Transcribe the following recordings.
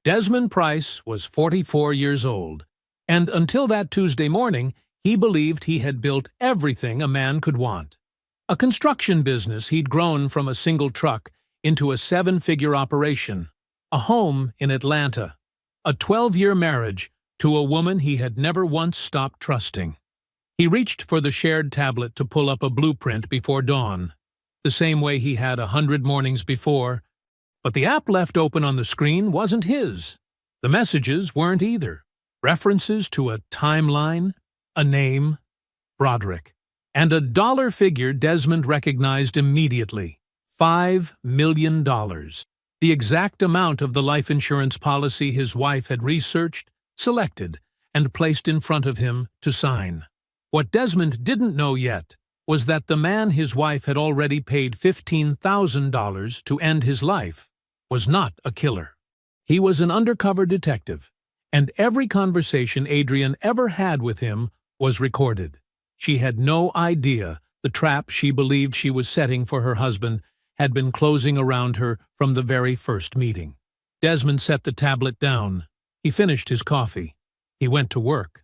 Desmond Price was 44 years old, and until that Tuesday morning, he believed he had built everything a man could want. A construction business he'd grown from a single truck into a 7-figure operation, a home in Atlanta, a 12-year marriage to a woman he had never once stopped trusting. He reached for the shared tablet to pull up a blueprint before dawn, the same way he had 100 mornings before, but the app left open on the screen wasn't his. The messages weren't either. References to a timeline, a name, Broderick, and a dollar figure Desmond recognized immediately: $5 million. The exact amount of the life insurance policy his wife had researched, selected, and placed in front of him to sign. What Desmond didn't know yet was that the man his wife had already paid $15,000 to end his life was not a killer. He was an undercover detective, and every conversation Adrienne ever had with him was recorded. She had no idea the trap she believed she was setting for her husband had been closing around her from the very first meeting. Desmond set the tablet down. He finished his coffee. He went to work.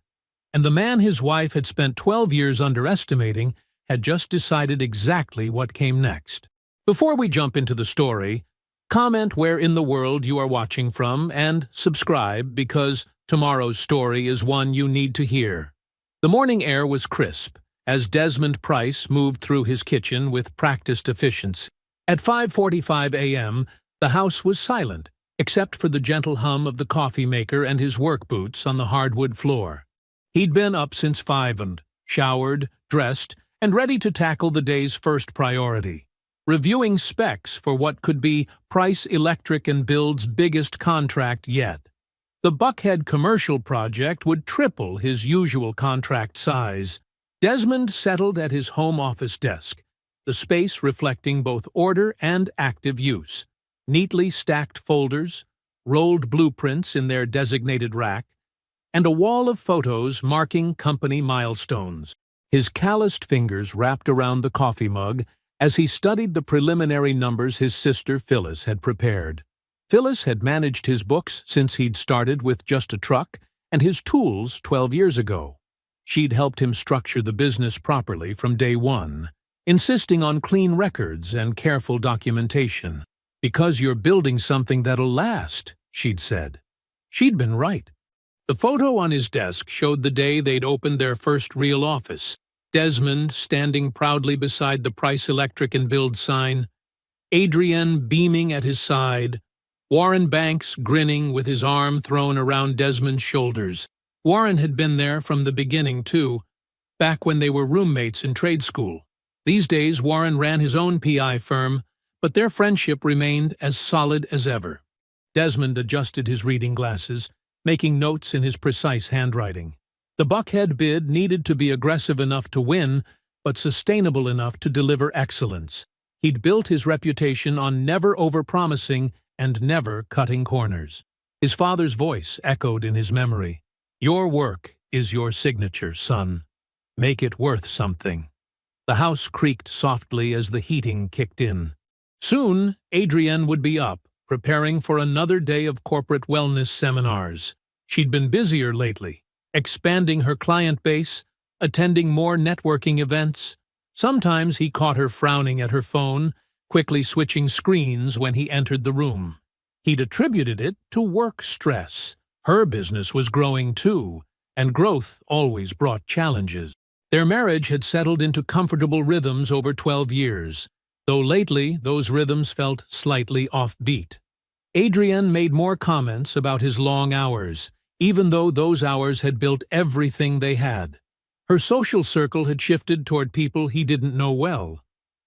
And the man his wife had spent 12 years underestimating had just decided exactly what came next. Before we jump into the story, comment where in the world you are watching from and subscribe, because tomorrow's story is one you need to hear. The morning air was crisp as Desmond Price moved through his kitchen with practiced efficiency. At 5:45 a.m., the house was silent, except for the gentle hum of the coffee maker and his work boots on the hardwood floor. He'd been up since 5 and showered, dressed, and ready to tackle the day's first priority: reviewing specs for what could be Price Electric and Build's biggest contract yet. The Buckhead commercial project would triple his usual contract size. Desmond settled at his home office desk, the space reflecting both order and active use. Neatly stacked folders, rolled blueprints in their designated rack, and a wall of photos marking company milestones. His calloused fingers wrapped around the coffee mug as he studied the preliminary numbers his sister Phyllis had prepared. Phyllis had managed his books since he'd started with just a truck and his tools 12 years ago. She'd helped him structure the business properly from day one, insisting on clean records and careful documentation. "Because you're building something that'll last," she'd said. She'd been right. The photo on his desk showed the day they'd opened their first real office. Desmond standing proudly beside the Price Electric and Build sign, Adrienne beaming at his side, Warren Banks grinning with his arm thrown around Desmond's shoulders. Warren had been there from the beginning, too, back when they were roommates in trade school. These days, Warren ran his own PI firm, but their friendship remained as solid as ever. Desmond adjusted his reading glasses, making notes in his precise handwriting. The Buckhead bid needed to be aggressive enough to win, but sustainable enough to deliver excellence. He'd built his reputation on never overpromising and never cutting corners. His father's voice echoed in his memory. "Your work is your signature, son. Make it worth something." The house creaked softly as the heating kicked in. Soon, Adrienne would be up, preparing for another day of corporate wellness seminars. She'd been busier lately, expanding her client base, attending more networking events. Sometimes he caught her frowning at her phone, quickly switching screens when he entered the room. He'd attributed it to work stress. Her business was growing too, and growth always brought challenges. Their marriage had settled into comfortable rhythms over 12 years, though lately those rhythms felt slightly offbeat. Adrienne made more comments about his long hours, even though those hours had built everything they had. Her social circle had shifted toward people he didn't know well.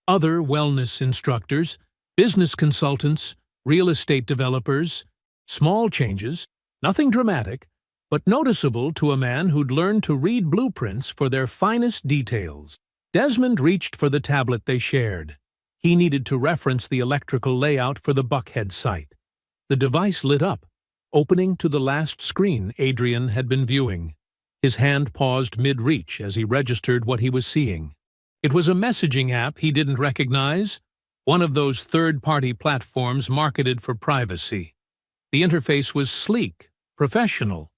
Other wellness instructors, business consultants, real estate developers. Small changes, nothing dramatic, but noticeable to a man who'd learned to read blueprints for their finest details. Desmond reached for the tablet they shared. He needed to reference the electrical layout for the Buckhead site. The device lit up, opening to the last screen Adrienne had been viewing. His hand paused mid-reach as he registered what he was seeing. It was a messaging app he didn't recognize, one of those third-party platforms marketed for privacy. The interface was sleek, professional,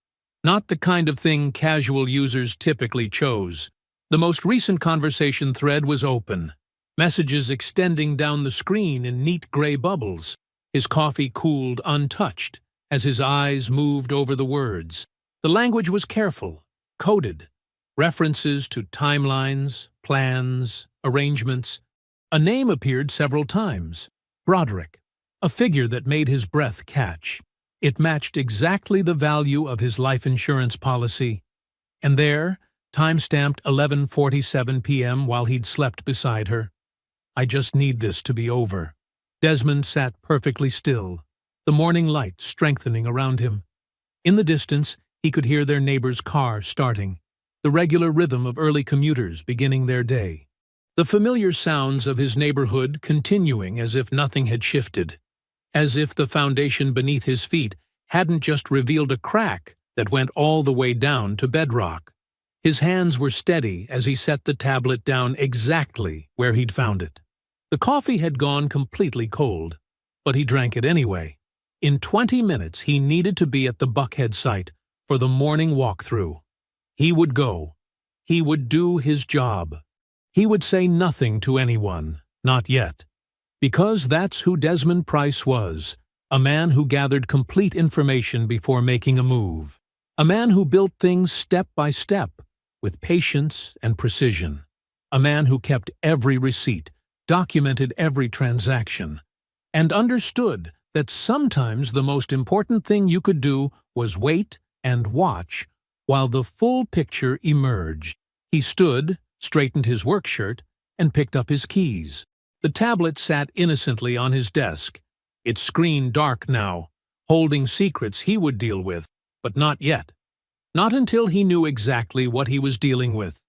not the kind of thing casual users typically chose. The most recent conversation thread was open, messages extending down the screen in neat gray bubbles. His coffee cooled untouched as his eyes moved over the words. The language was careful, coded, references to timelines, plans, arrangements. A name appeared several times, Broderick, a figure that made his breath catch. It matched exactly the value of his life insurance policy. And there, time-stamped 11:47 p.m. while he'd slept beside her. I just need this to be over. Desmond sat perfectly still, the morning light strengthening around him. In the distance, he could hear their neighbor's car starting, the regular rhythm of early commuters beginning their day. The familiar sounds of his neighborhood continuing as if nothing had shifted, as if the foundation beneath his feet hadn't just revealed a crack that went all the way down to bedrock. His hands were steady as he set the tablet down exactly where he'd found it. The coffee had gone completely cold, but he drank it anyway. In 20 minutes, he needed to be at the Buckhead site for the morning walkthrough. He would go. He would do his job. He would say nothing to anyone, not yet. Because that's who Desmond Price was, a man who gathered complete information before making a move. A man who built things step by step, with patience and precision. A man who kept every receipt, documented every transaction, and understood that sometimes the most important thing you could do was wait and watch while the full picture emerged. He stood, straightened his work shirt, and picked up his keys. The tablet sat innocently on his desk, its screen dark now, holding secrets he would deal with, but not yet. Not until he knew exactly what he was dealing with.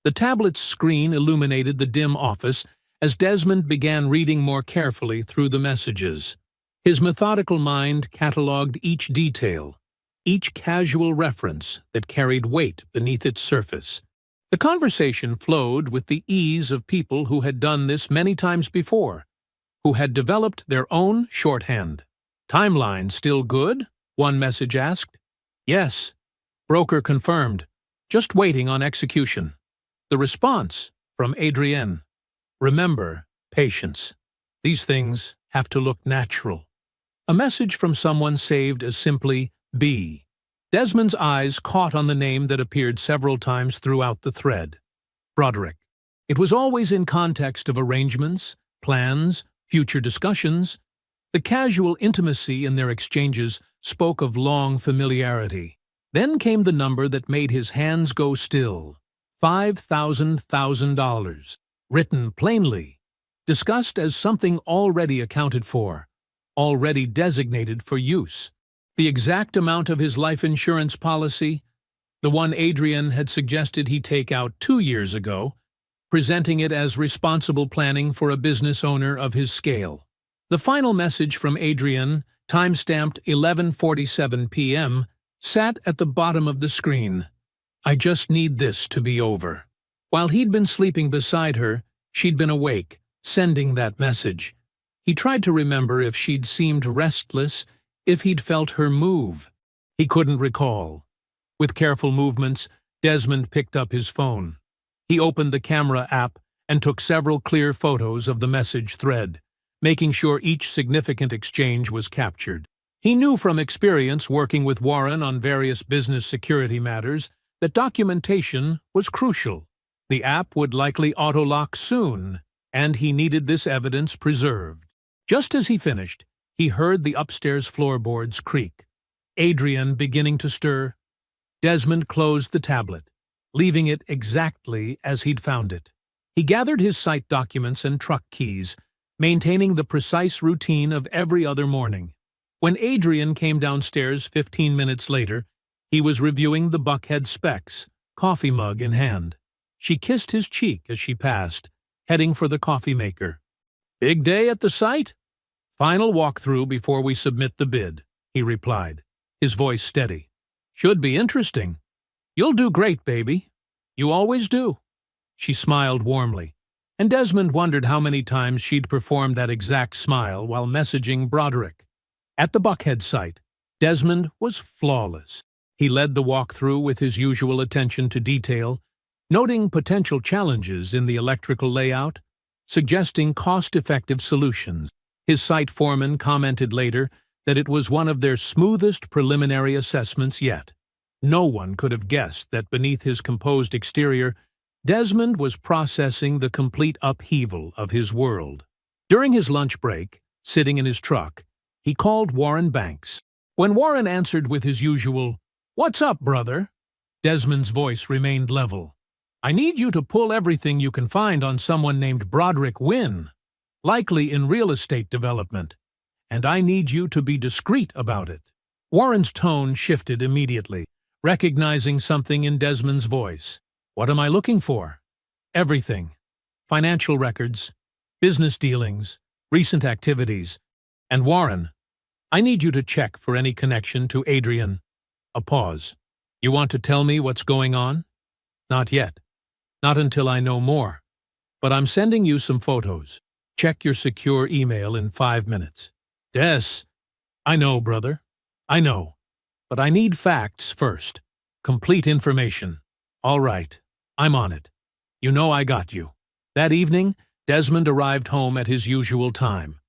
The tablet's screen illuminated the dim office as Desmond began reading more carefully through the messages. His methodical mind catalogued each detail, each casual reference that carried weight beneath its surface. The conversation flowed with the ease of people who had done this many times before, who had developed their own shorthand. "Timeline still good?" one message asked. "Yes." Broker confirmed. "Just waiting on execution." The response from Adrienne. "Remember, patience. These things have to look natural." A message from someone saved as simply B. Desmond's eyes caught on the name that appeared several times throughout the thread. Broderick. It was always in context of arrangements, plans, future discussions. The casual intimacy in their exchanges spoke of long familiarity. Then came the number that made his hands go still. $5,000, written plainly, discussed as something already accounted for, already designated for use. The exact amount of his life insurance policy, the one Adrian had suggested he take out 2 years ago, presenting it as responsible planning for a business owner of his scale. The final message from Adrian, time-stamped 11:47 p.m., sat at the bottom of the screen. "I just need this to be over." While he'd been sleeping beside her, she'd been awake, sending that message. He tried to remember if she'd seemed restless, if he'd felt her move. He couldn't recall. With careful movements, Desmond picked up his phone. He opened the camera app and took several clear photos of the message thread, making sure each significant exchange was captured. He knew from experience working with Warren on various business security matters that documentation was crucial. The app would likely auto-lock soon, and he needed this evidence preserved. Just as he finished, he heard the upstairs floorboards creak. Adrian beginning to stir. Desmond closed the tablet, leaving it exactly as he'd found it. He gathered his site documents and truck keys, maintaining the precise routine of every other morning. When Adrian came downstairs 15 minutes later, he was reviewing the Buckhead specs, coffee mug in hand. She kissed his cheek as she passed, heading for the coffee maker. "Big day at the site?" "Final walkthrough before we submit the bid," he replied, his voice steady. "Should be interesting." "You'll do great, baby. You always do." She smiled warmly, and Desmond wondered how many times she'd performed that exact smile while messaging Broderick. At the Buckhead site, Desmond was flawless. He led the walkthrough with his usual attention to detail, noting potential challenges in the electrical layout, suggesting cost-effective solutions. His site foreman commented later that it was one of their smoothest preliminary assessments yet. No one could have guessed that beneath his composed exterior, Desmond was processing the complete upheaval of his world. During his lunch break, sitting in his truck, he called Warren Banks. When Warren answered with his usual, "What's up, brother?" Desmond's voice remained level. "I need you to pull everything you can find on someone named Broderick Wynn, likely in real estate development, and I need you to be discreet about it." Warren's tone shifted immediately, recognizing something in Desmond's voice. "What am I looking for?" "Everything. Financial records, business dealings, recent activities. And Warren, I need you to check for any connection to Adrian." A pause. "You want to tell me what's going on?" "Not yet. Not until I know more. But I'm sending you some photos. Check your secure email in 5 minutes." "Des, I know, brother. I know. But I need facts first. Complete information." "All right. I'm on it. You know I got you." That evening, Desmond arrived home at his usual time.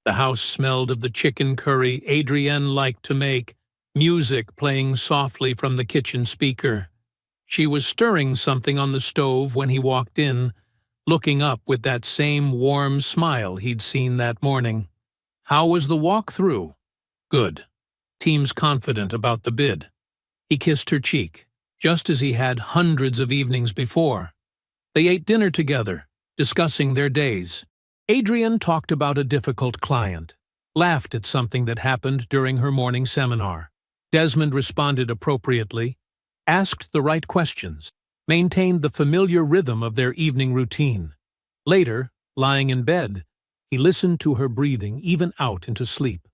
The house smelled of the chicken curry Adrienne liked to make, music playing softly from the kitchen speaker. She was stirring something on the stove when he walked in, looking up with that same warm smile he'd seen that morning. "How was the walk-through?" "Good. Team's confident about the bid." He kissed her cheek, just as he had hundreds of evenings before. They ate dinner together, discussing their days. Adrienne talked about a difficult client, laughed at something that happened during her morning seminar. Desmond responded appropriately, asked the right questions, maintained the familiar rhythm of their evening routine. Later, lying in bed, he listened to her breathing even out into sleep.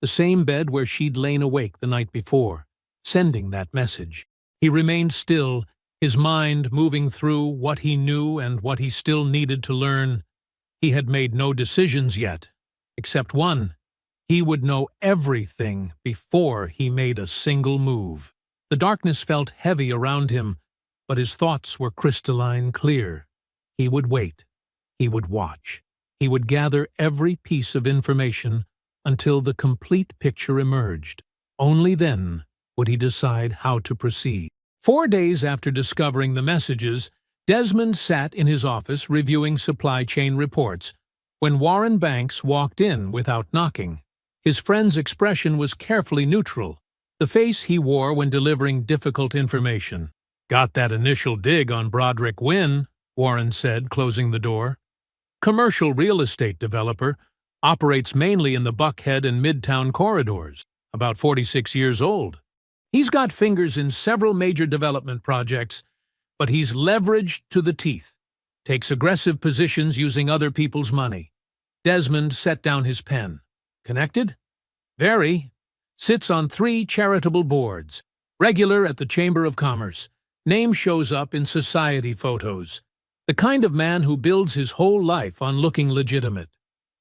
The same bed where she'd lain awake the night before, sending that message. He remained still, his mind moving through what he knew and what he still needed to learn. He had made no decisions yet, except one. He would know everything before he made a single move. The darkness felt heavy around him, but his thoughts were crystalline clear. He would wait. He would watch. He would gather every piece of information until the complete picture emerged. Only then would he decide how to proceed. 4 days after discovering the messages, Desmond sat in his office reviewing supply chain reports when Warren Banks walked in without knocking. His friend's expression was carefully neutral, the face he wore when delivering difficult information. "Got that initial dig on Broderick Wynn," Warren said, closing the door. "Commercial real estate developer, operates mainly in the Buckhead and Midtown corridors, about 46 years old. He's got fingers in several major development projects, but he's leveraged to the teeth, takes aggressive positions using other people's money." Desmond set down his pen. "Connected?" "Very. Sits on 3 charitable boards. Regular at the Chamber of Commerce. Name shows up in society photos. The kind of man who builds his whole life on looking legitimate."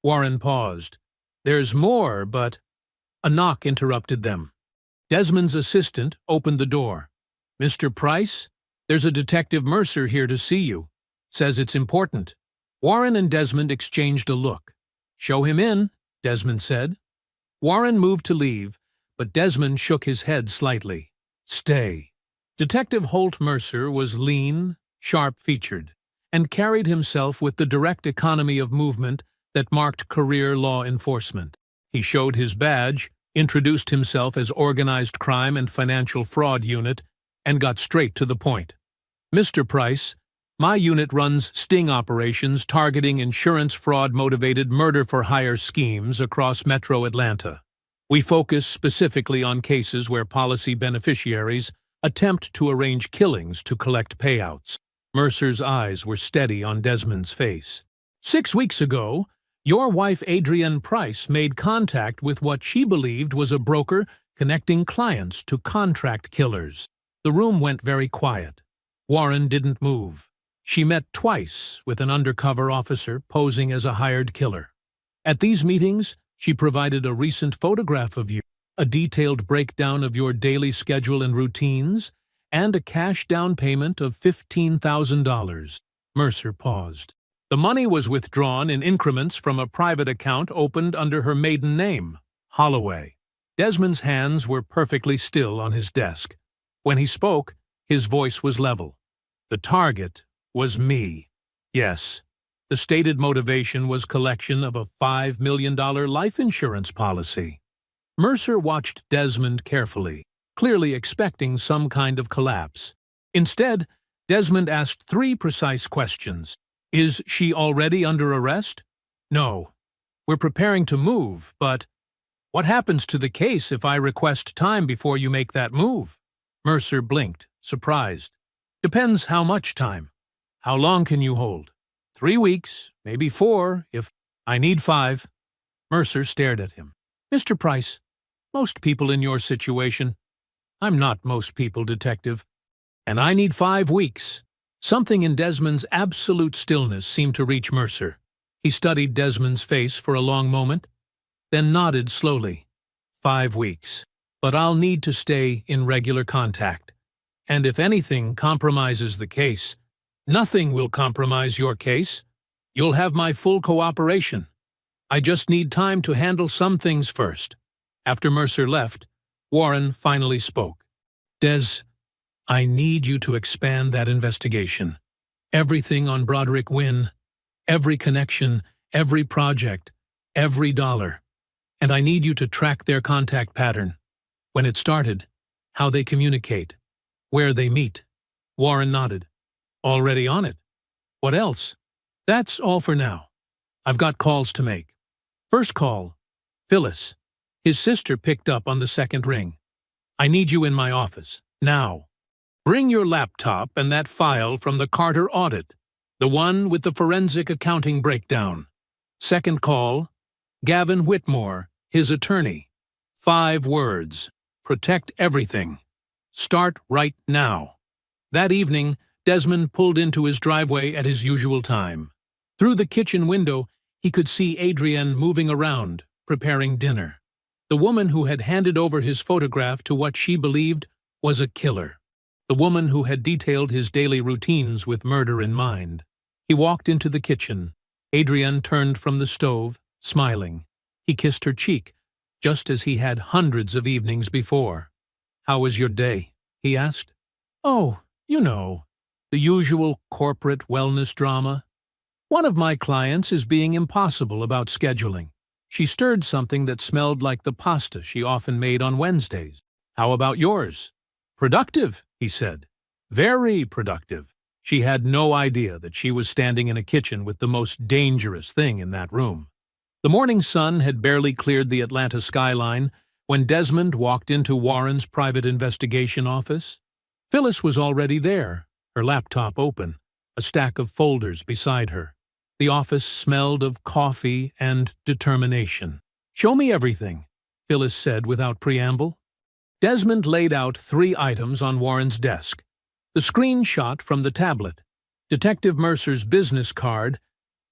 Warren paused. "There's more, but—" A knock interrupted them. Desmond's assistant opened the door. "Mr. Price? There's a Detective Mercer here to see you. Says it's important." Warren and Desmond exchanged a look. "Show him in," Desmond said. Warren moved to leave, but Desmond shook his head slightly. "Stay." Detective Holt Mercer was lean, sharp-featured, and carried himself with the direct economy of movement that marked career law enforcement. He showed his badge, introduced himself as Organized Crime and Financial Fraud Unit, and got straight to the point. "Mr. Price, my unit runs sting operations targeting insurance fraud-motivated murder-for-hire schemes across Metro Atlanta. We focus specifically on cases where policy beneficiaries attempt to arrange killings to collect payouts." Mercer's eyes were steady on Desmond's face. "6 weeks ago, your wife Adrienne Price made contact with what she believed was a broker connecting clients to contract killers." The room went very quiet. Warren didn't move. "She met twice with an undercover officer posing as a hired killer. At these meetings, she provided a recent photograph of you. a detailed breakdown of your daily schedule and routines, and a cash down payment of $15,000. Mercer paused. The money was withdrawn in increments from a private account opened under her maiden name, Holloway. Desmond's hands were perfectly still on his desk. When he spoke, his voice was level. The target was me. Yes, the stated motivation was collection of a $5 million life insurance policy. Mercer watched Desmond carefully, clearly expecting some kind of collapse. Instead, Desmond asked 3 precise questions. Is she already under arrest? No. We're preparing to move, but what happens to the case if I request time before you make that move? Mercer blinked, surprised. Depends how much time. How long can you hold? 3 weeks, maybe 4, if I need 5. Mercer stared at him. Mr. Price, most people in your situation. I'm not most people, Detective. And I need 5 weeks. Something in Desmond's absolute stillness seemed to reach Mercer. He studied Desmond's face for a long moment, then nodded slowly. 5 weeks. But I'll need to stay in regular contact. And if anything compromises the case, nothing will compromise your case. You'll have my full cooperation. I just need time to handle some things first. After Mercer left, Warren finally spoke. Des, I need you to expand that investigation. Everything on Broderick Wynn, every connection, every project, every dollar. And I need you to track their contact pattern. When it started, how they communicate, where they meet. Warren nodded. Already on it. What else? That's all for now. I've got calls to make. First call, Phyllis. His sister picked up on the second ring. I need you in my office, now. Bring your laptop and that file from the Carter audit, the one with the forensic accounting breakdown. Second call, Gavin Whitmore, his attorney. 5 words. Protect everything. Start right now. That evening, Desmond pulled into his driveway at his usual time. Through the kitchen window, he could see Adrienne moving around, preparing dinner. The woman who had handed over his photograph to what she believed was a killer. The woman who had detailed his daily routines with murder in mind. He walked into the kitchen. Adrienne turned from the stove, smiling. He kissed her cheek, just as he had hundreds of evenings before. How was your day? He asked. Oh, you know, the usual corporate wellness drama. One of my clients is being impossible about scheduling. She stirred something that smelled like the pasta she often made on Wednesdays. How about yours? Productive, he said. Very productive. She had no idea that she was standing in a kitchen with the most dangerous thing in that room. The morning sun had barely cleared the Atlanta skyline when Desmond walked into Warren's private investigation office. Phyllis was already there, her laptop open, a stack of folders beside her. The office smelled of coffee and determination. Show me everything, Phyllis said without preamble. Desmond laid out 3 items on Warren's desk. The screenshot from the tablet, Detective Mercer's business card,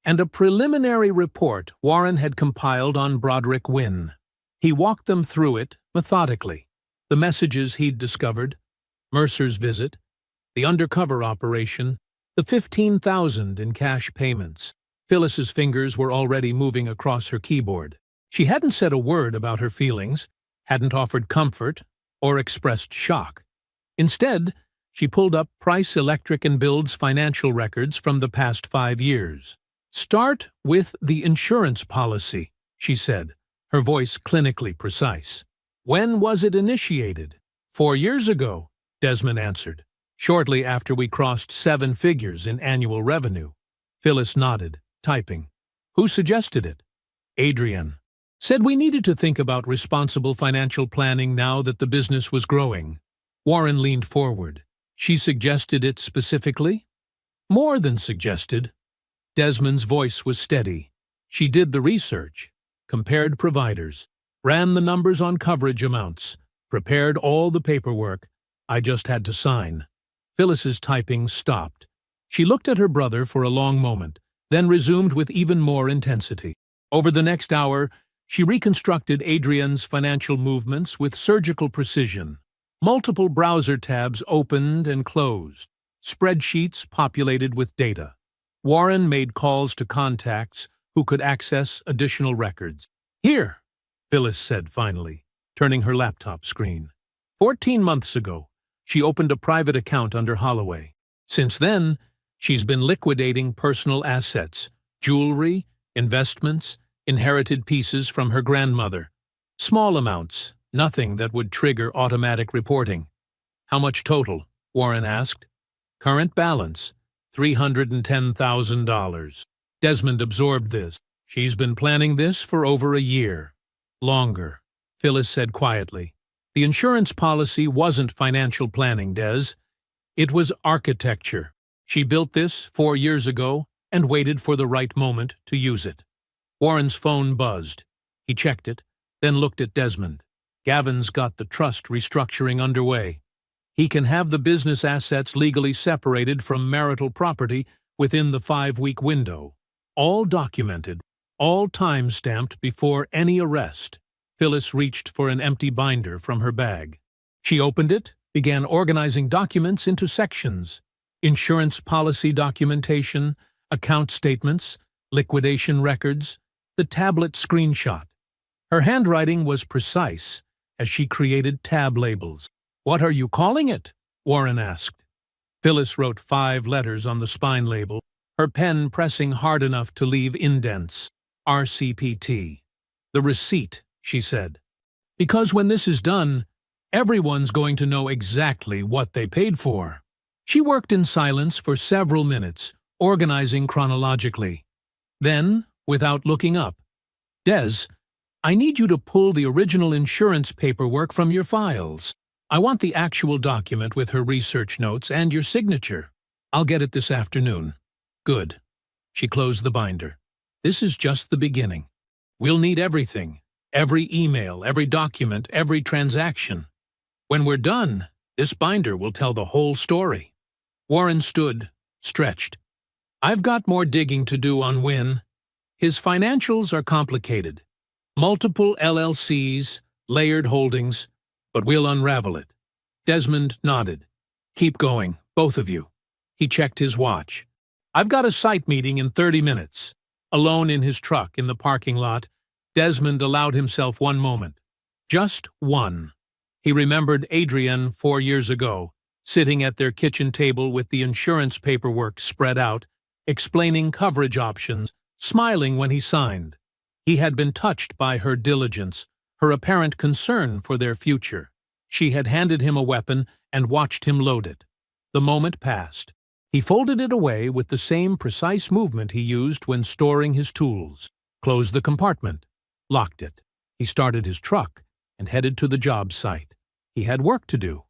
and a preliminary report Warren had compiled on Broderick Wynn. He walked them through it methodically. The messages he'd discovered, Mercer's visit, the undercover operation, the $15,000 in cash payments. Phyllis's fingers were already moving across her keyboard. She hadn't said a word about her feelings, hadn't offered comfort, or expressed shock. Instead, she pulled up Price Electric and Build's financial records from the past 5 years. Start with the insurance policy, she said, her voice clinically precise. When was it initiated? 4 years ago, Desmond answered. Shortly after we crossed 7 figures in annual revenue. Phyllis nodded, typing. Who suggested it? Adrienne. Said we needed to think about responsible financial planning now that the business was growing. Warren leaned forward. She suggested it specifically? More than suggested. Desmond's voice was steady. She did the research, compared providers, ran the numbers on coverage amounts, prepared all the paperwork. I just had to sign. Phyllis's typing stopped. She looked at her brother for a long moment, then resumed with even more intensity. Over the next hour, She reconstructed Adrian's financial movements with surgical precision. Multiple browser tabs opened and closed. Spreadsheets populated with data. Warren made calls to contacts who could access additional records. "Here," Phyllis said finally, turning her laptop screen. 14 months ago, she opened a private account under Holloway. Since then, she's been liquidating personal assets, jewelry, investments, inherited pieces from her grandmother. Small amounts, nothing that would trigger automatic reporting. "How much total?" Warren asked. "Current balance, $310,000. Desmond absorbed this. "She's been planning this for over a year." "Longer," Phyllis said quietly. "The insurance policy wasn't financial planning, Des. It was architecture. She built this 4 years ago and waited for the right moment to use it." Warren's phone buzzed. He checked it, then looked at Desmond. "Gavin's got the trust restructuring underway. He can have the business assets legally separated from marital property within the 5-week window. All documented, all time-stamped before any arrest." Phyllis reached for an empty binder from her bag. She opened it, began organizing documents into sections. Insurance policy documentation, account statements, liquidation records, the tablet screenshot. Her handwriting was precise as she created tab labels. "What are you calling it?" Warren asked. Phyllis wrote 5 letters on the spine label, her pen pressing hard enough to leave indents. "RCPT. The receipt," she said. "Because when this is done, everyone's going to know exactly what they paid for." She worked in silence for several minutes, organizing chronologically. Then, without looking up, "Des, I need you to pull the original insurance paperwork from your files. I want the actual document with her research notes and your signature. I'll get it this afternoon." "Good." She closed the binder. "This is just the beginning. We'll need everything. Every email, every document, every transaction. When we're done, this binder will tell the whole story." Warren stood, stretched. "I've got more digging to do on Wynn. His financials are complicated. Multiple LLCs, layered holdings, but we'll unravel it." Desmond nodded. "Keep going, both of you." He checked his watch. "I've got a site meeting in 30 minutes. Alone in his truck in the parking lot, Desmond allowed himself one moment. Just one. He remembered Adrian 4 years ago, sitting at their kitchen table with the insurance paperwork spread out, explaining coverage options, smiling when he signed. He had been touched by her diligence, her apparent concern for their future. She had handed him a weapon and watched him load it. The moment passed. He folded it away with the same precise movement he used when storing his tools, closed the compartment, locked it. He started his truck and headed to the job site. He had work to do.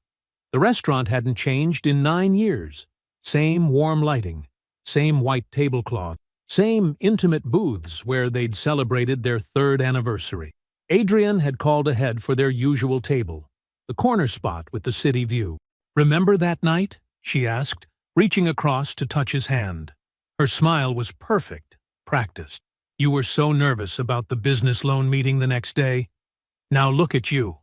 The restaurant hadn't changed in 9 years. Same warm lighting, same white tablecloth, same intimate booths where they'd celebrated their 3rd anniversary. Adrian had called ahead for their usual table, the corner spot with the city view. "Remember that night?" she asked, reaching across to touch his hand. Her smile was perfect, practiced. "You were so nervous about the business loan meeting the next day. Now look at you."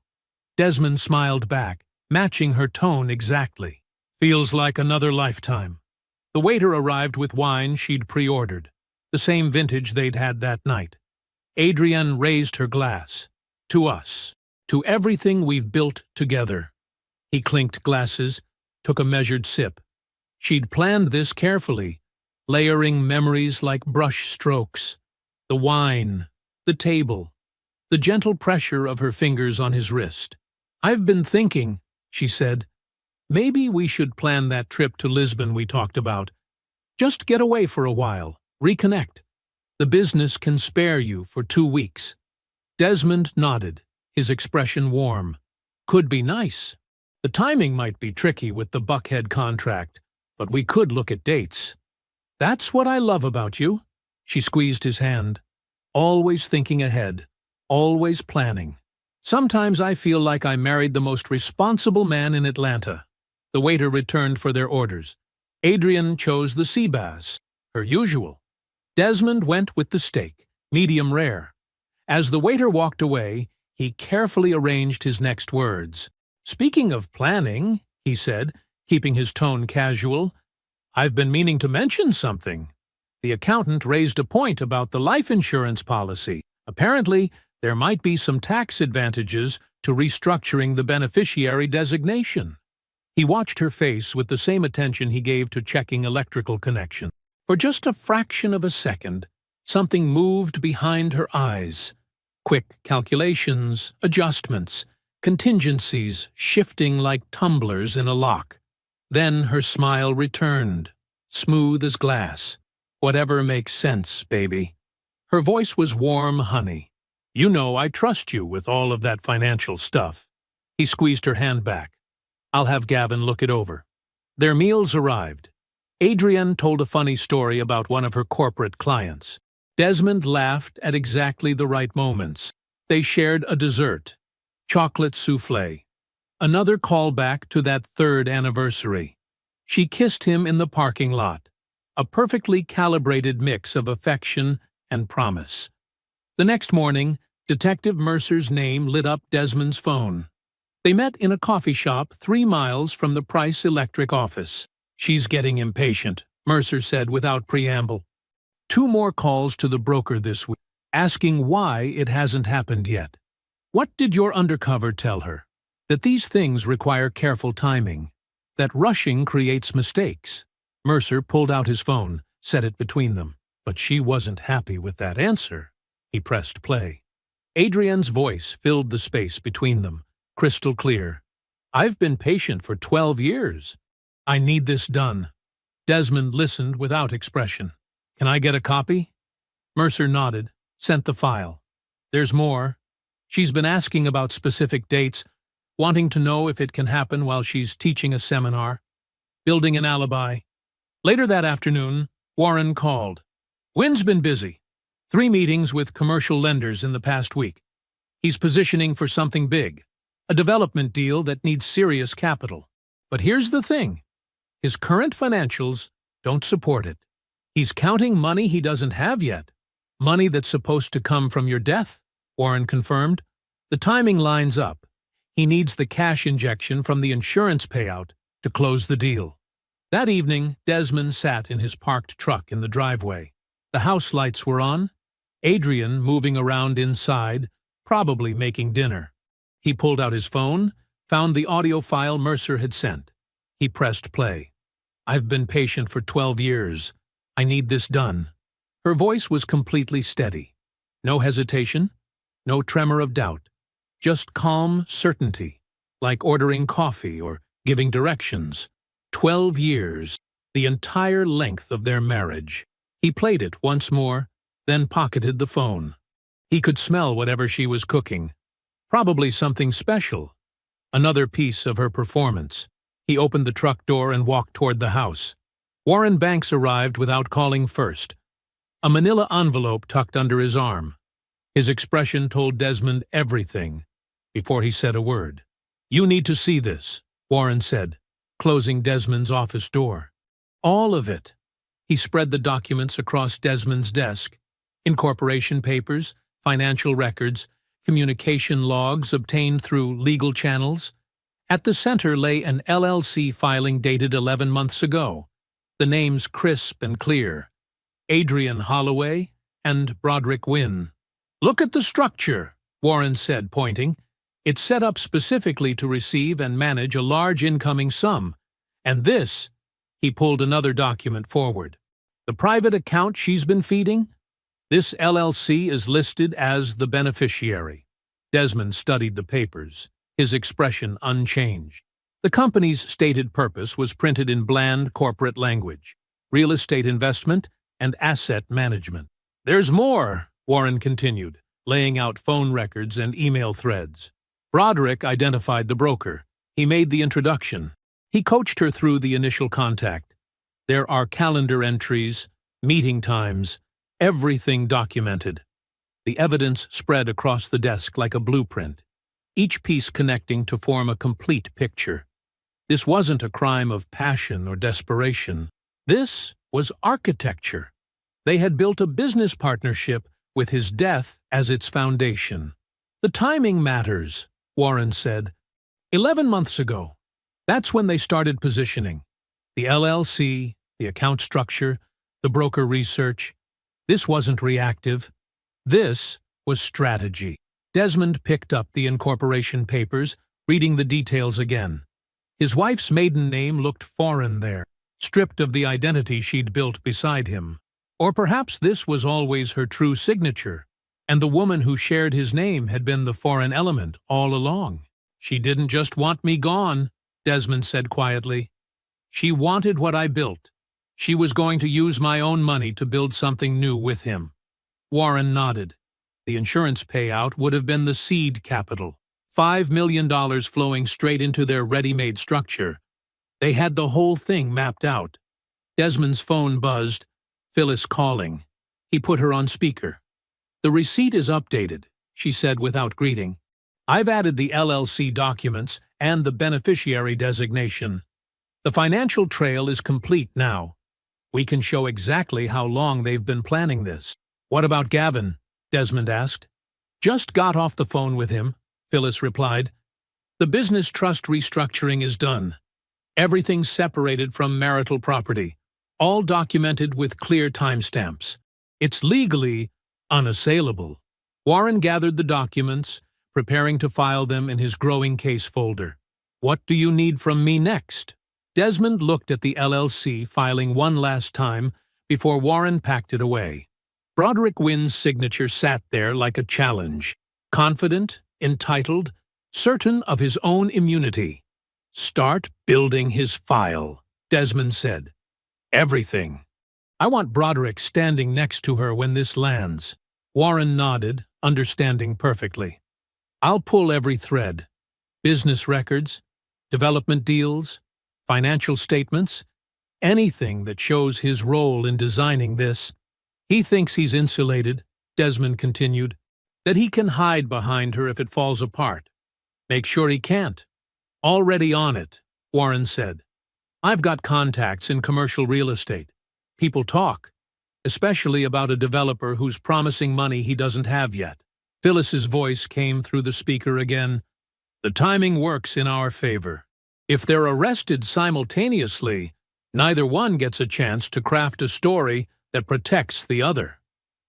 Desmond smiled back, matching her tone exactly. "Feels like another lifetime." The waiter arrived with wine she'd pre-ordered, the same vintage they'd had that night. Adrienne raised her glass. "To us. To everything we've built together." He clinked glasses, took a measured sip. She'd planned this carefully, layering memories like brush strokes. The wine, the table, the gentle pressure of her fingers on his wrist. "I've been thinking," she said, "maybe we should plan that trip to Lisbon we talked about. Just get away for a while, reconnect. The business can spare you for 2 weeks." Desmond nodded, his expression warm. "Could be nice. The timing might be tricky with the Buckhead contract, but we could look at dates." "That's what I love about you." She squeezed his hand. "Always thinking ahead, always planning. Sometimes I feel like I married the most responsible man in Atlanta." The waiter returned for their orders. Adrian chose the sea bass, her usual. Desmond went with the steak, medium rare. As the waiter walked away, he carefully arranged his next words. "Speaking of planning," he said, keeping his tone casual, "I've been meaning to mention something." The accountant raised a point about the life insurance policy. Apparently, there might be some tax advantages to restructuring the beneficiary designation. He watched her face with the same attention he gave to checking electrical connection. For just a fraction of a second, something moved behind her eyes. Quick calculations, adjustments, contingencies shifting like tumblers in a lock. Then her smile returned, smooth as glass. "Whatever makes sense, baby." Her voice was warm honey. "You know I trust you with all of that financial stuff." He squeezed her hand back. "I'll have Gavin look it over." Their meals arrived. Adrienne told a funny story about one of her corporate clients. Desmond laughed at exactly the right moments. They shared a dessert, chocolate soufflé, another callback to that third anniversary. She kissed him in the parking lot, a perfectly calibrated mix of affection and promise. The next morning, Detective Mercer's name lit up Desmond's phone. They met in a coffee shop 3 miles from the Price Electric office. "She's getting impatient," Mercer said without preamble. 2 more calls to the broker this week, asking why it hasn't happened yet. "What did your undercover tell her?" "That these things require careful timing. That rushing creates mistakes." Mercer pulled out his phone, set it between them. But she wasn't happy with that answer. He pressed play. Adrienne's voice filled the space between them, crystal clear. "I've been patient for 12 years. I need this done." Desmond listened without expression. "Can I get a copy?" Mercer nodded, sent the file. "There's more. She's been asking about specific dates, wanting to know if it can happen while she's teaching a seminar, building an alibi." Later that afternoon, Warren called. "Wynn's been busy. 3 meetings with commercial lenders in the past week. He's positioning for something big, a development deal that needs serious capital. But here's the thing. His current financials don't support it. He's counting money he doesn't have yet. Money that's supposed to come from your death," Warren confirmed. "The timing lines up. He needs the cash injection from the insurance payout to close the deal." That evening, Desmond sat in his parked truck in the driveway. The house lights were on, Adrienne moving around inside, probably making dinner. He pulled out his phone, found the audio file Mercer had sent. He pressed play. "I've been patient for 12 years. I need this done." Her voice was completely steady. No hesitation, no tremor of doubt. Just calm certainty, like ordering coffee or giving directions. 12 years, the entire length of their marriage. He played it once more, then pocketed the phone. He could smell whatever she was cooking. Probably something special. Another piece of her performance. He opened the truck door and walked toward the house. Warren Banks arrived without calling first, a manila envelope tucked under his arm. His expression told Desmond everything before he said a word. "You need to see this," Warren said, closing Desmond's office door. "All of it." He spread the documents across Desmond's desk. Incorporation papers, financial records, communication logs obtained through legal channels. At the center lay an LLC filing dated 11 months ago. The names crisp and clear. Adrienne Holloway and Broderick Wynn. "Look at the structure," Warren said, pointing. "It's set up specifically to receive and manage a large incoming sum. And this," he pulled another document forward. "The private account she's been feeding? This LLC is listed as the beneficiary." Desmond studied the papers, his expression unchanged. The company's stated purpose was printed in bland corporate language: real estate investment and asset management. "There's more," Warren continued, laying out phone records and email threads. Broderick identified the broker. He made the introduction. He coached her through the initial contact. There are calendar entries, meeting times, everything documented. The evidence spread across the desk like a blueprint, each piece connecting to form a complete picture. This wasn't a crime of passion or desperation. This was architecture. They had built a business partnership with his death as its foundation. "The timing matters," Warren said. 11 months ago. That's when they started positioning. The LLC, the account structure, the broker research. This wasn't reactive. This was strategy. Desmond picked up the incorporation papers, reading the details again. His wife's maiden name looked foreign there, stripped of the identity she'd built beside him. Or perhaps this was always her true signature, and the woman who shared his name had been the foreign element all along. "She didn't just want me gone," Desmond said quietly. "She wanted what I built. She was going to use my own money to build something new with him." Warren nodded. The insurance payout would have been the seed capital, $5 million flowing straight into their ready-made structure. They had the whole thing mapped out. Desmond's phone buzzed. Phyllis calling. He put her on speaker. "The receipt is updated," she said without greeting. "I've added the LLC documents and the beneficiary designation. The financial trail is complete now. We can show exactly how long they've been planning this." "What about Gavin?" Desmond asked. "Just got off the phone with him," Phyllis replied. "The business trust restructuring is done. Everything's separated from marital property, all documented with clear timestamps. It's legally unassailable." Warren gathered the documents, preparing to file them in his growing case folder. "What do you need from me next?" Desmond looked at the LLC filing one last time before Warren packed it away. Broderick Wynn's signature sat there like a challenge, confident, entitled, certain of his own immunity. "Start building his file," Desmond said. "Everything. I want Broderick standing next to her when this lands." Warren nodded, understanding perfectly. "I'll pull every thread. Business records, development deals, financial statements, anything that shows his role in designing this. He thinks he's insulated," Desmond continued, "that he can hide behind her if it falls apart. Make sure he can't." "Already on it," Warren said. "I've got contacts in commercial real estate. People talk, especially about a developer who's promising money he doesn't have yet." Phyllis's voice came through the speaker again. "The timing works in our favor. If they're arrested simultaneously, neither one gets a chance to craft a story that protects the other."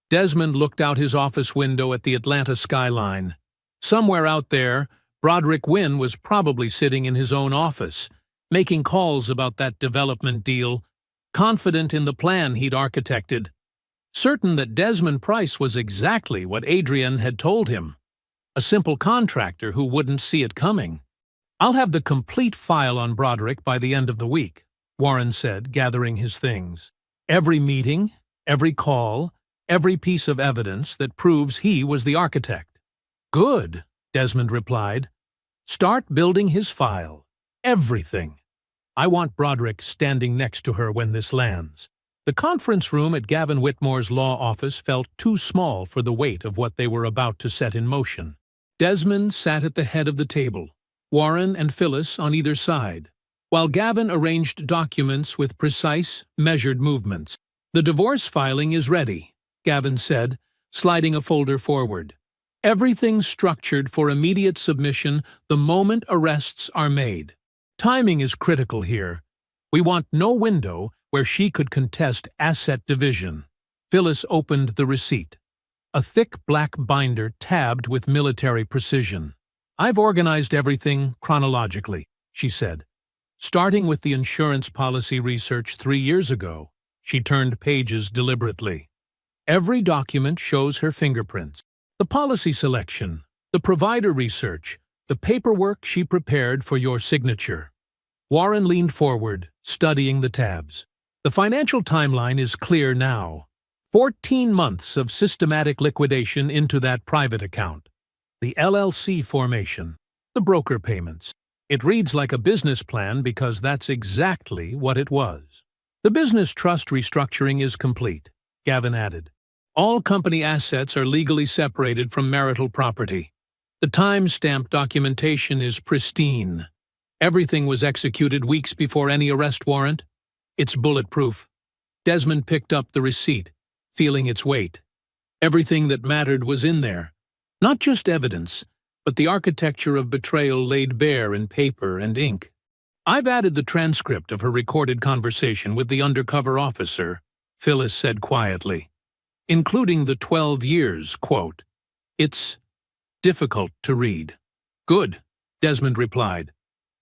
Desmond looked out his office window at the Atlanta skyline. Somewhere out there, Broderick Wynn was probably sitting in his own office, making calls about that development deal, confident in the plan he'd architected, certain that Desmond Price was exactly what Adrian had told him, a simple contractor who wouldn't see it coming. "I'll have the complete file on Broderick by the end of the week," Warren said, gathering his things. "Every meeting, every call, every piece of evidence that proves he was the architect." "Good," Desmond replied. "Start building his file. Everything. I want Broderick standing next to her when this lands." The conference room at Gavin Whitmore's law office felt too small for the weight of what they were about to set in motion. Desmond sat at the head of the table, Warren and Phyllis on either side, while Gavin arranged documents with precise, measured movements. "The divorce filing is ready," Gavin said, sliding a folder forward. "Everything's structured for immediate submission the moment arrests are made. Timing is critical here. We want no window where she could contest asset division." Phyllis opened the receipt, a thick black binder tabbed with military precision. "I've organized everything chronologically," she said. "Starting with the insurance policy research 3 years ago." She turned pages deliberately. "Every document shows her fingerprints. The policy selection, the provider research, the paperwork she prepared for your signature." Warren leaned forward, studying the tabs. "The financial timeline is clear now. 14 months of systematic liquidation into that private account. The LLC formation, the broker payments. It reads like a business plan because that's exactly what it was." "The business trust restructuring is complete," Gavin added. "All company assets are legally separated from marital property. The time-stamped documentation is pristine. Everything was executed weeks before any arrest warrant. It's bulletproof." Desmond picked up the receipt, feeling its weight. Everything that mattered was in there. Not just evidence, but the architecture of betrayal laid bare in paper and ink. "I've added the transcript of her recorded conversation with the undercover officer," Phyllis said quietly, "including the 12 years quote. It's difficult to read." "Good," Desmond replied.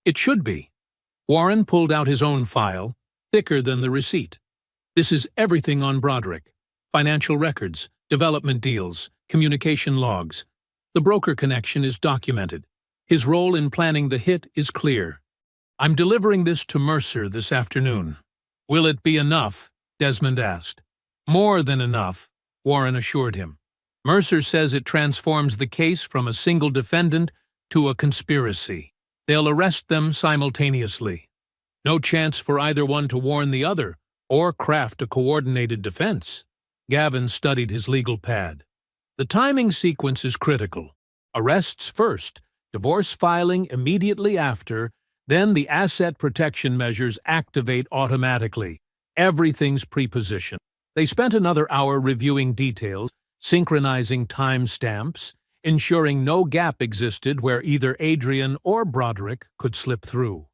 "It should be." Warren pulled out his own file, thicker than the receipt. "This is everything on Broderick. Financial records, development deals, communication logs. The broker connection is documented. His role in planning the hit is clear. I'm delivering this to Mercer this afternoon." "Will it be enough?" Desmond asked. "More than enough," Warren assured him. "Mercer says it transforms the case from a single defendant to a conspiracy. They'll arrest them simultaneously. No chance for either one to warn the other or craft a coordinated defense." Gavin studied his legal pad. "The timing sequence is critical. Arrests first, divorce filing immediately after, then the asset protection measures activate automatically. Everything's pre-positioned." They spent another hour reviewing details, synchronizing timestamps, ensuring no gap existed where either Adrian or Broderick could slip through.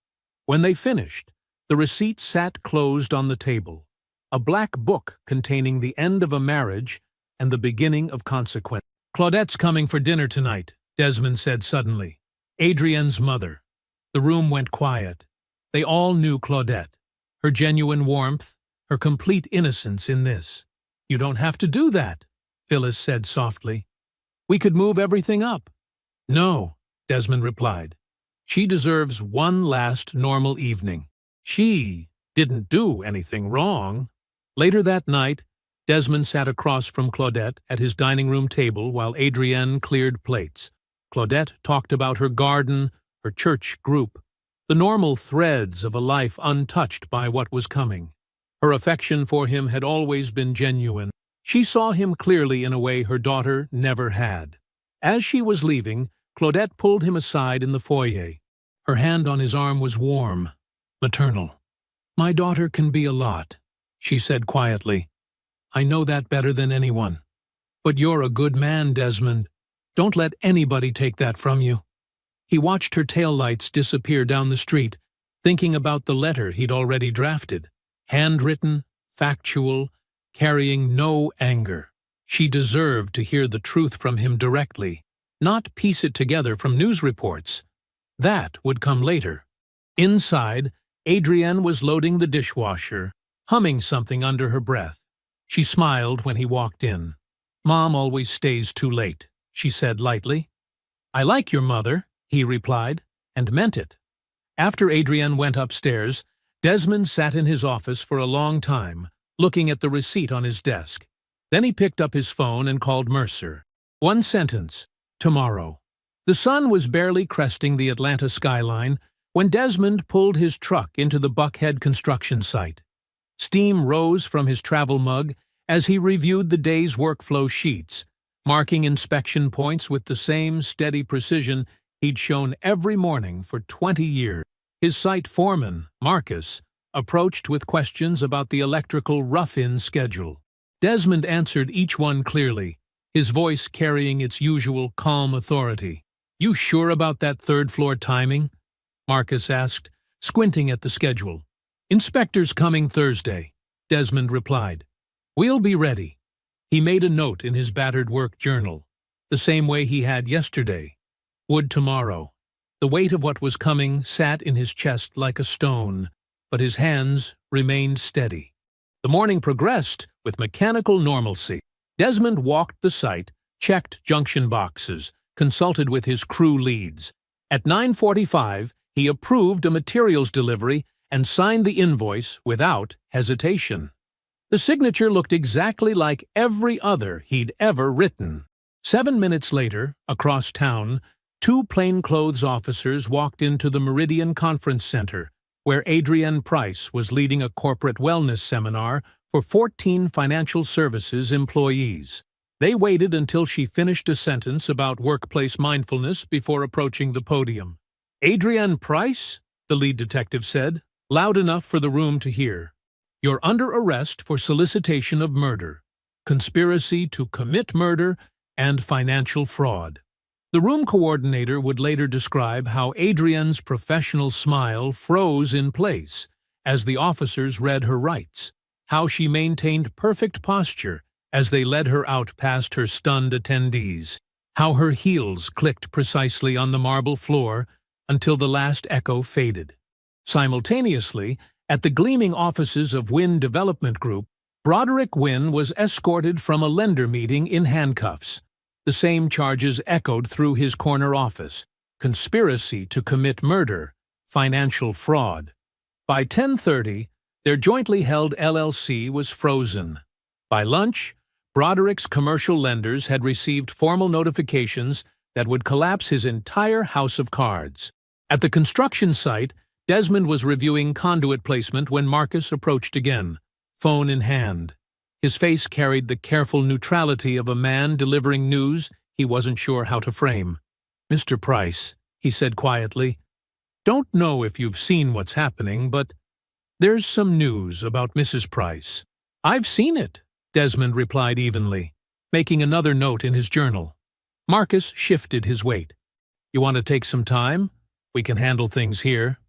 When they finished, the receipt sat closed on the table, a black book containing the end of a marriage and the beginning of consequence. "Claudette's coming for dinner tonight," Desmond said suddenly. "Adrian's mother." The room went quiet. They all knew Claudette, her genuine warmth, her complete innocence in this. "You don't have to do that," Phyllis said softly. "We could move everything up." "No," Desmond replied. "She deserves one last normal evening. She didn't do anything wrong." Later that night, Desmond sat across from Claudette at his dining room table while Adrienne cleared plates. Claudette talked about her garden, her church group, the normal threads of a life untouched by what was coming. Her affection for him had always been genuine. She saw him clearly in a way her daughter never had. As she was leaving, Claudette pulled him aside in the foyer. Her hand on his arm was warm, maternal. "My daughter can be a lot," she said quietly. "I know that better than anyone. But you're a good man, Desmond. Don't let anybody take that from you." He watched her taillights disappear down the street, thinking about the letter he'd already drafted. Handwritten, factual, carrying no anger. She deserved to hear the truth from him directly, not piece it together from news reports. That would come later. Inside, Adrienne was loading the dishwasher, humming something under her breath. She smiled when he walked in. "Mom always stays too late," she said lightly. "I like your mother," he replied, and meant it. After Adrienne went upstairs, Desmond sat in his office for a long time, looking at the receipt on his desk. Then he picked up his phone and called Mercer. One sentence: tomorrow. The sun was barely cresting the Atlanta skyline when Desmond pulled his truck into the Buckhead construction site. Steam rose from his travel mug as he reviewed the day's workflow sheets, marking inspection points with the same steady precision he'd shown every morning for 20 years. His site foreman, Marcus, approached with questions about the electrical rough-in schedule. Desmond answered each one clearly, his voice carrying its usual calm authority. "You sure about that third-floor timing?" Marcus asked, squinting at the schedule. "Inspector's coming Thursday," Desmond replied. "We'll be ready." He made a note in his battered work journal, the same way he had yesterday. Would tomorrow. The weight of what was coming sat in his chest like a stone, but his hands remained steady. The morning progressed with mechanical normalcy. Desmond walked the site, checked junction boxes, consulted with his crew leads. At 9:45, he approved a materials delivery and signed the invoice without hesitation. The signature looked exactly like every other he'd ever written. 7 minutes later, across town, 2 plainclothes officers walked into the Meridian Conference Center, where Adrienne Price was leading a corporate wellness seminar for 14 financial services employees. They waited until she finished a sentence about workplace mindfulness before approaching the podium. "Adrienne Price?" the lead detective said, loud enough for the room to hear. "You're under arrest for solicitation of murder. conspiracy to commit murder, and financial fraud. The room coordinator would later describe how Adrienne's professional smile froze in place as the officers read her rights, how she maintained perfect posture as they led her out past her stunned attendees, how her heels clicked precisely on the marble floor until the last echo faded. Simultaneously, at the gleaming offices of Wynn Development Group, Broderick Wynn was escorted from a lender meeting in handcuffs. The same charges echoed through his corner office: conspiracy to commit murder, financial fraud. By 10:30, their jointly held LLC was frozen. By lunch, Broderick's commercial lenders had received formal notifications that would collapse his entire house of cards. At the construction site, Desmond was reviewing conduit placement when Marcus approached again, phone in hand. His face carried the careful neutrality of a man delivering news he wasn't sure how to frame. "Mr. Price," he said quietly, "don't know if you've seen what's happening, but there's some news about Mrs. Price." "I've seen it," Desmond replied evenly, making another note in his journal. Marcus shifted his weight. "You want to take some time? We can handle things here."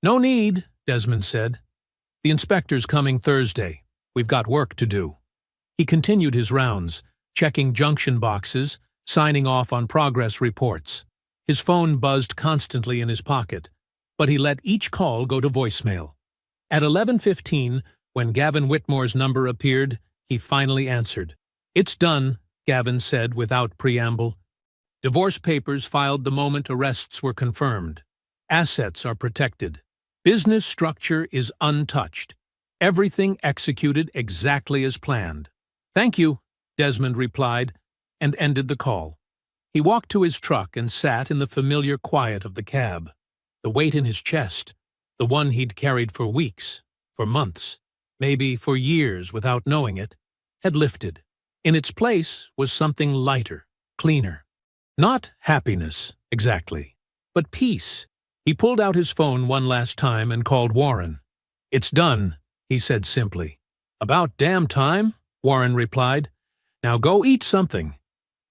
"No need," Desmond said. "The inspector's coming Thursday. We've got work to do." He continued his rounds, checking junction boxes, signing off on progress reports. His phone buzzed constantly in his pocket, but he let each call go to voicemail. At 11:15, when Gavin Whitmore's number appeared, he finally answered. "It's done," Gavin said without preamble. "Divorce papers filed the moment arrests were confirmed. Assets are protected. Business structure is untouched. Everything executed exactly as planned." "Thank you," Desmond replied, and ended the call. He walked to his truck and sat in the familiar quiet of the cab. The weight in his chest, the one he'd carried for weeks, for months, maybe for years without knowing it, had lifted. In its place was something lighter, cleaner. Not happiness, exactly, but peace. He pulled out his phone one last time and called Warren. "It's done," he said simply. "About damn time," Warren replied. "Now go eat something.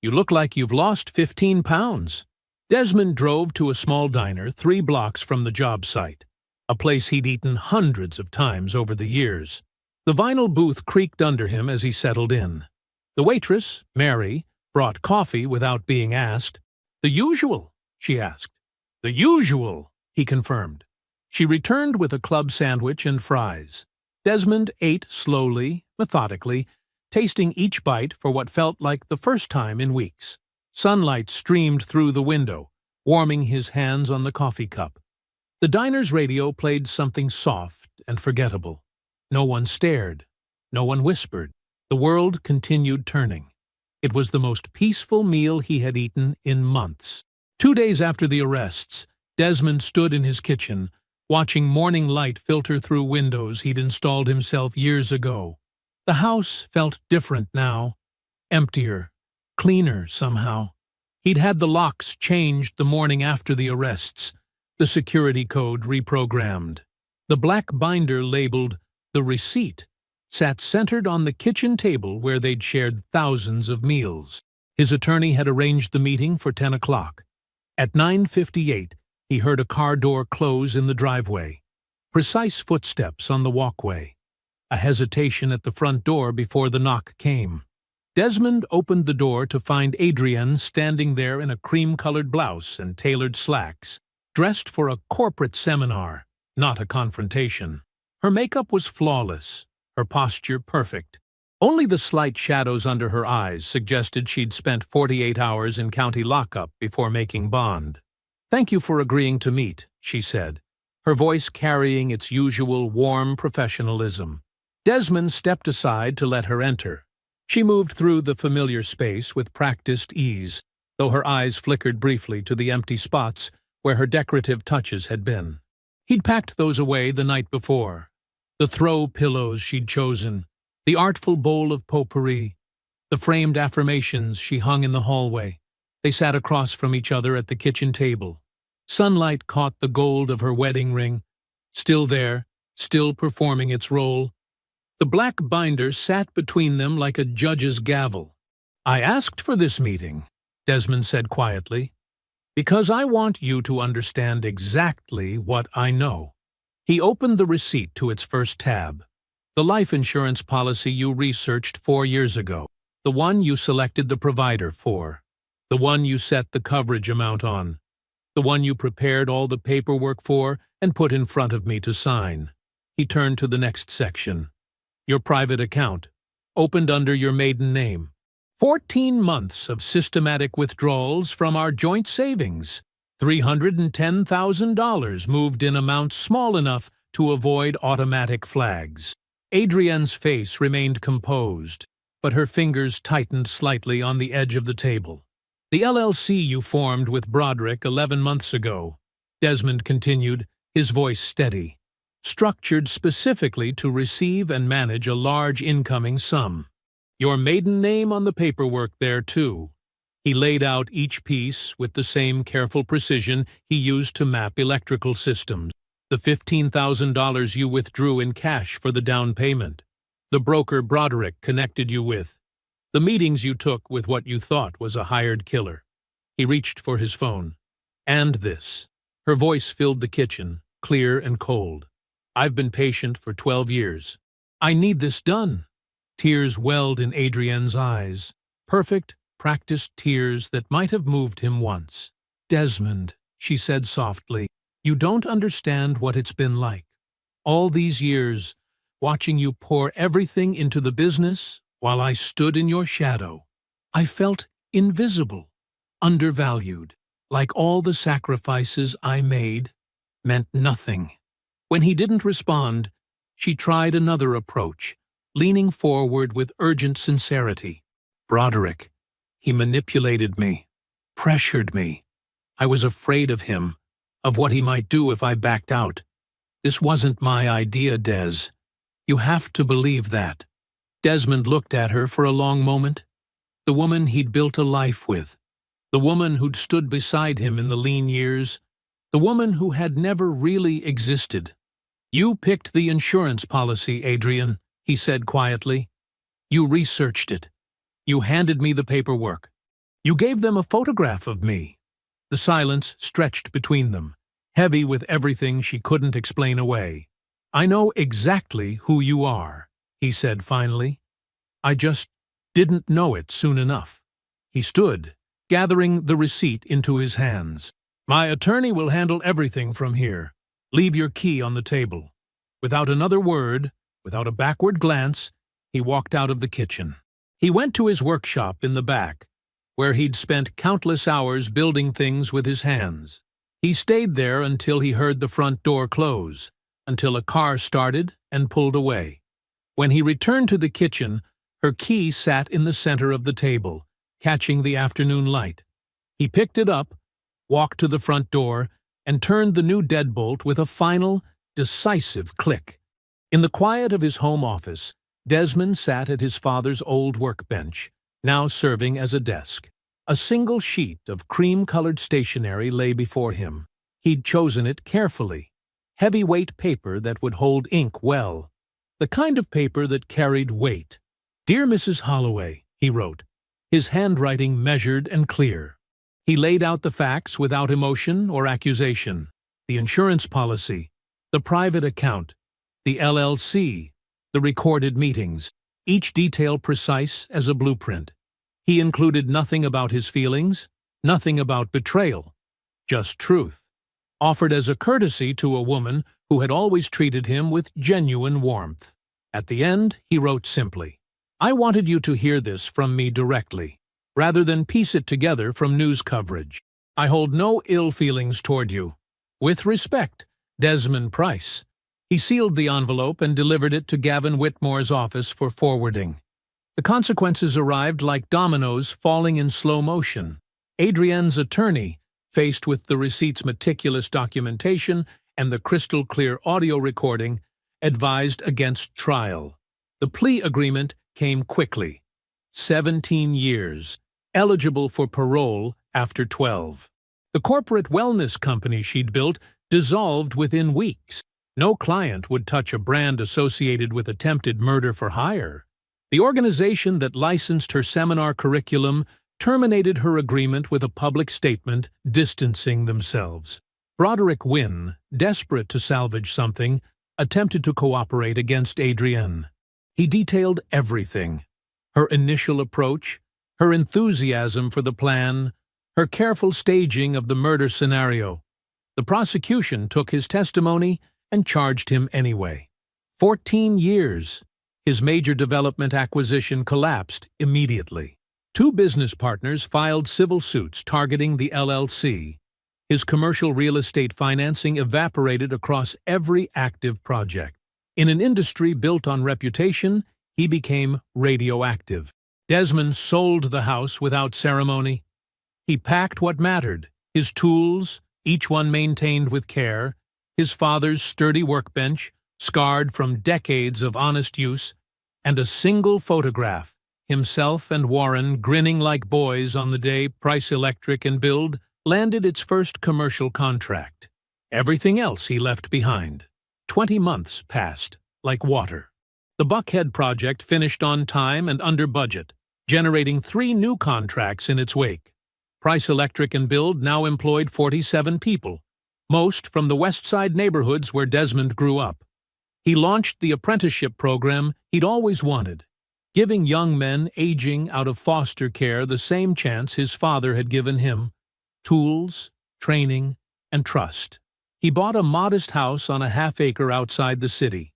You look like you've lost 15 pounds. Desmond drove to a small diner 3 blocks from the job site, a place he'd eaten hundreds of times over the years. The vinyl booth creaked under him as he settled in. The waitress, Mary, brought coffee without being asked. "The usual?" she asked. "The usual," he confirmed. She returned with a club sandwich and fries. Desmond ate slowly, methodically, tasting each bite for what felt like the first time in weeks. Sunlight streamed through the window, warming his hands on the coffee cup. The diner's radio played something soft and forgettable. No one stared. No one whispered. The world continued turning. It was the most peaceful meal he had eaten in months. 2 days after the arrests, Desmond stood in his kitchen, watching morning light filter through windows he'd installed himself years ago. The house felt different now, emptier, cleaner somehow. He'd had the locks changed the morning after the arrests, the security code reprogrammed. The black binder labeled "The Receipt" sat centered on the kitchen table where they'd shared thousands of meals. His attorney had arranged the meeting for 10 o'clock. At 9:58, he heard a car door close in the driveway. Precise footsteps on the walkway. A hesitation at the front door before the knock came. Desmond opened the door to find Adrienne standing there in a cream-colored blouse and tailored slacks, dressed for a corporate seminar, not a confrontation. Her makeup was flawless, her posture perfect. Only the slight shadows under her eyes suggested she'd spent 48 hours in county lockup before making bond. "Thank you for agreeing to meet," she said, her voice carrying its usual warm professionalism. Desmond stepped aside to let her enter. She moved through the familiar space with practiced ease, though her eyes flickered briefly to the empty spots where her decorative touches had been. He'd packed those away the night before. The throw pillows she'd chosen, the artful bowl of potpourri, the framed affirmations she hung in the hallway. They sat across from each other at the kitchen table. Sunlight caught the gold of her wedding ring, still there, still performing its role. The black binder sat between them like a judge's gavel. "I asked for this meeting," Desmond said quietly, "because I want you to understand exactly what I know." He opened the receipt to its first tab. "The life insurance policy you researched 4 years ago. The one you selected the provider for. The one you set the coverage amount on. The one you prepared all the paperwork for and put in front of me to sign." He turned to the next section. "Your private account, opened under your maiden name. 14 months of systematic withdrawals from our joint savings. $310,000 moved in amounts small enough to avoid automatic flags." Adrienne's face remained composed, but her fingers tightened slightly on the edge of the table. "The LLC you formed with Broderick 11 months ago," Desmond continued, his voice steady, "structured specifically to receive and manage a large incoming sum. Your maiden name on the paperwork there, too." He laid out each piece with the same careful precision he used to map electrical systems. "The $15,000 you withdrew in cash for the down payment. The broker Broderick connected you with. The meetings you took with what you thought was a hired killer." He reached for his phone. "And this." Her voice filled the kitchen, clear and cold. "I've been patient for 12 years. I need this done." Tears welled in Adrienne's eyes, perfect, practiced tears that might have moved him once. "Desmond," she said softly, "you don't understand what it's been like. All these years, watching you pour everything into the business while I stood in your shadow. I felt invisible, undervalued, like all the sacrifices I made meant nothing." When he didn't respond, she tried another approach, leaning forward with urgent sincerity. "Broderick, he manipulated me, pressured me. I was afraid of him, of what he might do if I backed out. This wasn't my idea, Des. You have to believe that." Desmond looked at her for a long moment. The woman he'd built a life with. The woman who'd stood beside him in the lean years. The woman who had never really existed. "You picked the insurance policy, Adrienne," he said quietly. "You researched it. You handed me the paperwork. You gave them a photograph of me." The silence stretched between them, heavy with everything she couldn't explain away. "I know exactly who you are," he said finally. "I just didn't know it soon enough." He stood, gathering the receipt into his hands. "My attorney will handle everything from here. Leave your key on the table." Without another word, without a backward glance, he walked out of the kitchen. He went to his workshop in the back, where he'd spent countless hours building things with his hands. He stayed there until he heard the front door close, until a car started and pulled away. When he returned to the kitchen, her key sat in the center of the table, catching the afternoon light. He picked it up, walked to the front door, and turned the new deadbolt with a final, decisive click. In the quiet of his home office, Desmond sat at his father's old workbench, now serving as a desk. A single sheet of cream-colored stationery lay before him. He'd chosen it carefully. Heavyweight paper that would hold ink well. The kind of paper that carried weight. "Dear Mrs. Holloway," he wrote, his handwriting measured and clear. He laid out the facts without emotion or accusation. The insurance policy, the private account, the LLC, the recorded meetings, each detail precise as a blueprint. He included nothing about his feelings, nothing about betrayal, just truth, offered as a courtesy to a woman who had always treated him with genuine warmth. At the end, he wrote simply, "I wanted you to hear this from me directly, rather than piece it together from news coverage. I hold no ill feelings toward you. With respect, Desmond Price." He sealed the envelope and delivered it to Gavin Whitmore's office for forwarding. The consequences arrived like dominoes falling in slow motion. Adrienne's attorney, faced with the receipt's meticulous documentation and the crystal-clear audio recording, advised against trial. The plea agreement came quickly. 17 years, eligible for parole after 12. The corporate wellness company she'd built dissolved within weeks. No client would touch a brand associated with attempted murder for hire. The organization that licensed her seminar curriculum terminated her agreement with a public statement distancing themselves. Broderick Wynne, desperate to salvage something, attempted to cooperate against Adrienne. He detailed everything: her initial approach, her enthusiasm for the plan, her careful staging of the murder scenario. The prosecution took his testimony and charged him anyway. 14 years. His major development acquisition collapsed immediately. Two business partners filed civil suits targeting the LLC. His commercial real estate financing evaporated across every active project. In an industry built on reputation, he became radioactive. Desmond sold the house without ceremony. He packed what mattered: his tools, each one maintained with care, his father's sturdy workbench, scarred from decades of honest use, and a single photograph, himself and Warren grinning like boys on the day Price Electric and Build landed its first commercial contract. Everything else he left behind. 20 months passed, like water. The Buckhead project finished on time and under budget, generating 3 new contracts in its wake. Price Electric and Build now employed 47 people, most from the West Side neighborhoods where Desmond grew up. He launched the apprenticeship program he'd always wanted, giving young men aging out of foster care the same chance his father had given him: tools, training, and trust. He bought a modest house on a half-acre outside the city,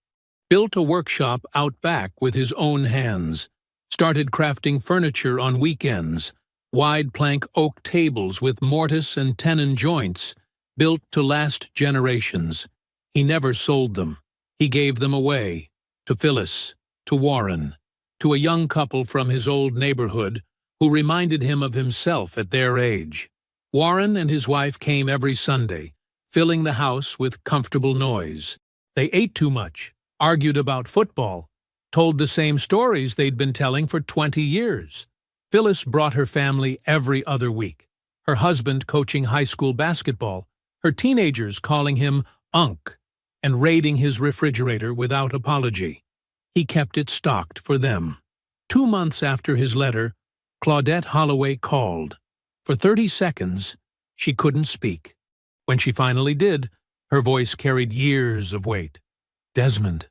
built a workshop out back with his own hands, started crafting furniture on weekends, wide plank oak tables with mortise and tenon joints, built to last generations. He never sold them. He gave them away, to Phyllis, to Warren, to a young couple from his old neighborhood who reminded him of himself at their age. Warren and his wife came every Sunday, filling the house with comfortable noise. They ate too much, argued about football, told the same stories they'd been telling for 20 years. Phyllis brought her family every other week, her husband coaching high school basketball, her teenagers calling him Unc, and raiding his refrigerator without apology. He kept it stocked for them. 2 months after his letter, Claudette Holloway called. For 30 seconds, she couldn't speak. When she finally did, her voice carried years of weight. "Desmond,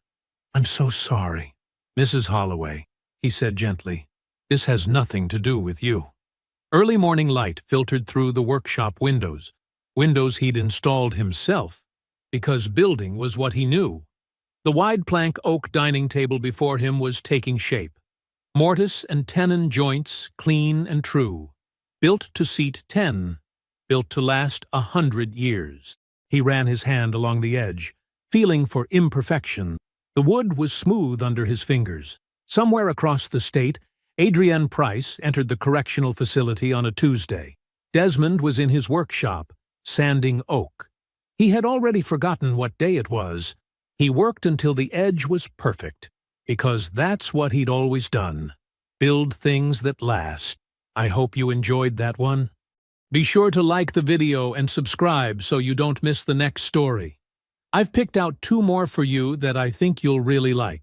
I'm so sorry." "Mrs. Holloway," he said gently, "this has nothing to do with you." Early morning light filtered through the workshop windows he'd installed himself, because building was what he knew. The wide plank oak dining table before him was taking shape. Mortise and tenon joints, clean and true. Built to seat 10, built to last 100 years. He ran his hand along the edge, feeling for imperfection. The wood was smooth under his fingers. Somewhere across the state, Adrienne Price entered the correctional facility on a Tuesday. Desmond was in his workshop, sanding oak. He had already forgotten what day it was. He worked until the edge was perfect, because that's what he'd always done: build things that last. I hope you enjoyed that one. Be sure to like the video and subscribe so you don't miss the next story. I've picked out 2 more for you that I think you'll really like.